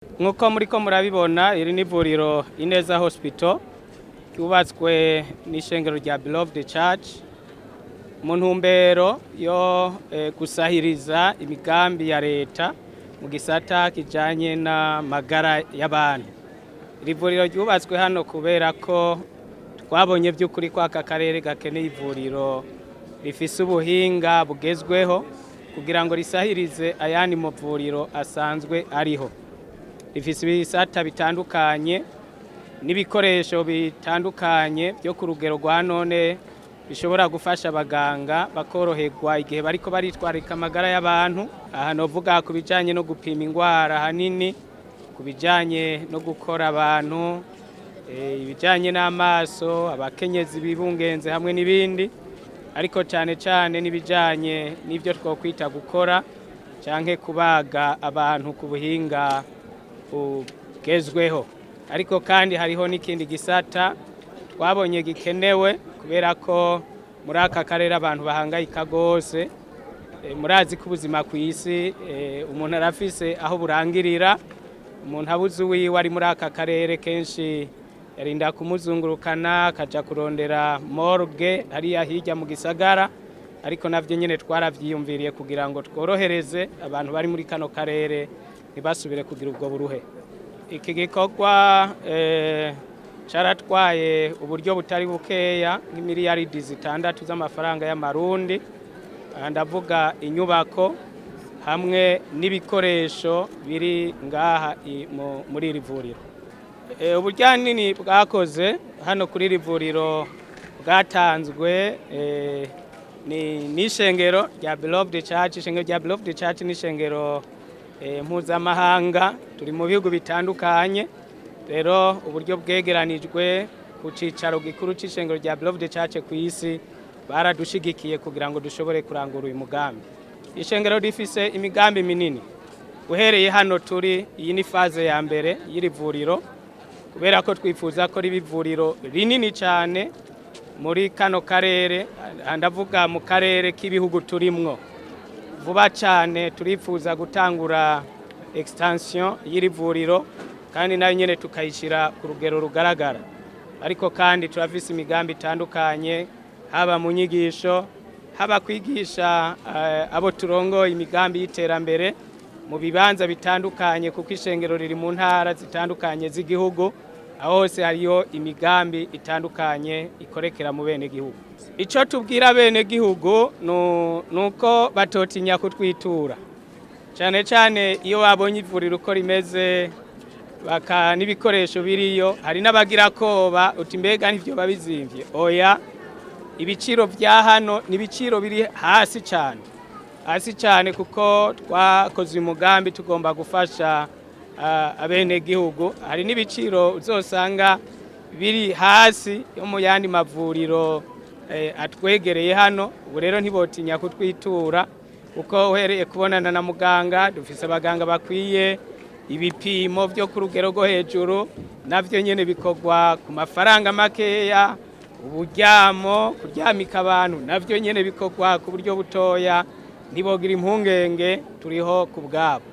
Nkuko muriko murabibona iri ni ivuriro Ineza Hospital ryubatswe n'ishengero rya Beloved Church mu ntumbero yo gusahiriza imigambi ya leta mu gisata kijanye na magara y'abantu. Iri vuriro ryubatswe hano kubera ko twabonye by'ukuri ko aka karere gakeneye ivuriro rifise ubuhinga bugezweho kugira ngo risahirize ayandi mavuriro asanzwe ariho. Rifise ibisata bitandukanye n'ibikoresho bitandukanye byo ku rugero rwa none bishobora gufasha abaganga bakoroherwa igihe bariko baritwarika amagara y'abantu. Aha novuga ku bijanye no gupima ingwara hanini, ku bijanye no gukora abantu, ibijanye n'amaso, abakenyezi bibungenze hamwe n'ibindi, ariko cyane cyane n'ibijanye n'ivyo twokwita gukora canke kubaga abantu ku buhinga bugezweho. Ariko kandi hariho n'ikindi gisata twabonye gikenewe kubera ko muri aka karere abantu bahangayika gose. Murazi ko ubuzima ku isi umuntu arafise aho burangirira. Umuntu abuze wiwe ari muri aka karere kenshi yarinda kumuzungurukana akaja kurondera morgue hariya hirya mu gisagara, ariko navyo nyene twaravyiyumviriye kugira ngo tworohereze abantu bari muri kano karere ntibasubire kugira ubwo buruhe. Iki gikorwa caratwaye uburyo butari bukeya nk'imiliyaridi 6 z'amafaranga y'amarundi. Ndavuga inyubako hamwe n'ibikoresho biri ngaha muri iri vuriro. Uburyo nini bwakoze hano kuri iri vuriro bwatanzwe n'ishengero rya Beloved Church. Ishengero rya Beloved Church n'ishengero mpuzamahanga, turi mu bihugu bitandukanye. Rero uburyo bwegeranijwe ku cicaro gikuru c'ishengero rya Beloved Church ku isi baradushigikiye kugira ngo dushobore kurangura uyu mugambi. Ishengero rifise imigambi minini. Uhereye hano turi, iyi ni faze ya mbere y'iri vuriro, kubera ko twifuza ko riba ivuriro rinini cyane muri kano karere. Ndavuga mu karere k'ibihugu turimwo. Vuba cyane turifuza gutangura extension y'iri vuriro kandi nayo nyene tukayishira ku rugero rugaragara. Ariko kandi turafise imigambi itandukanye, haba mu nyigisho, haba kwigisha abo turongo imigambi y'iterambere mu bibanza bitandukanye, kuko ishengero riri mu ntara zitandukanye z'igihugu. Aho hose hariyo imigambi itandukanye ikorekera mu bene gihugu. Ico tubwira bene gihugu nuko batotinya kutwitura, cyane cyane iyo babonye ivuriro uko rimeze baka n'ibikoresho biriyo. Hari n'abagira koba uti mbega nivyo babizimvye. Oya, ibiciro vya hano n'ibiciro biri hasi cyane kuko twakoze umugambi tugomba gufasha abene gihugu. Hari n'ibiciro uzosanga biri hasi yo mu yandi mavuriro atwegereye hano. Ubu rero ntibotinya kutwitura kuko uhereye kubonana na muganga, dufise abaganga bakwiye, ibipimo byo ku rugero rwo hejuru navyo nyene bikorwa ku mafaranga makeya, uburyamo kuryamika abantu navyo nyene bikorwa ku buryo butoya. Ntibogira impungenge, turiho ku bwabo.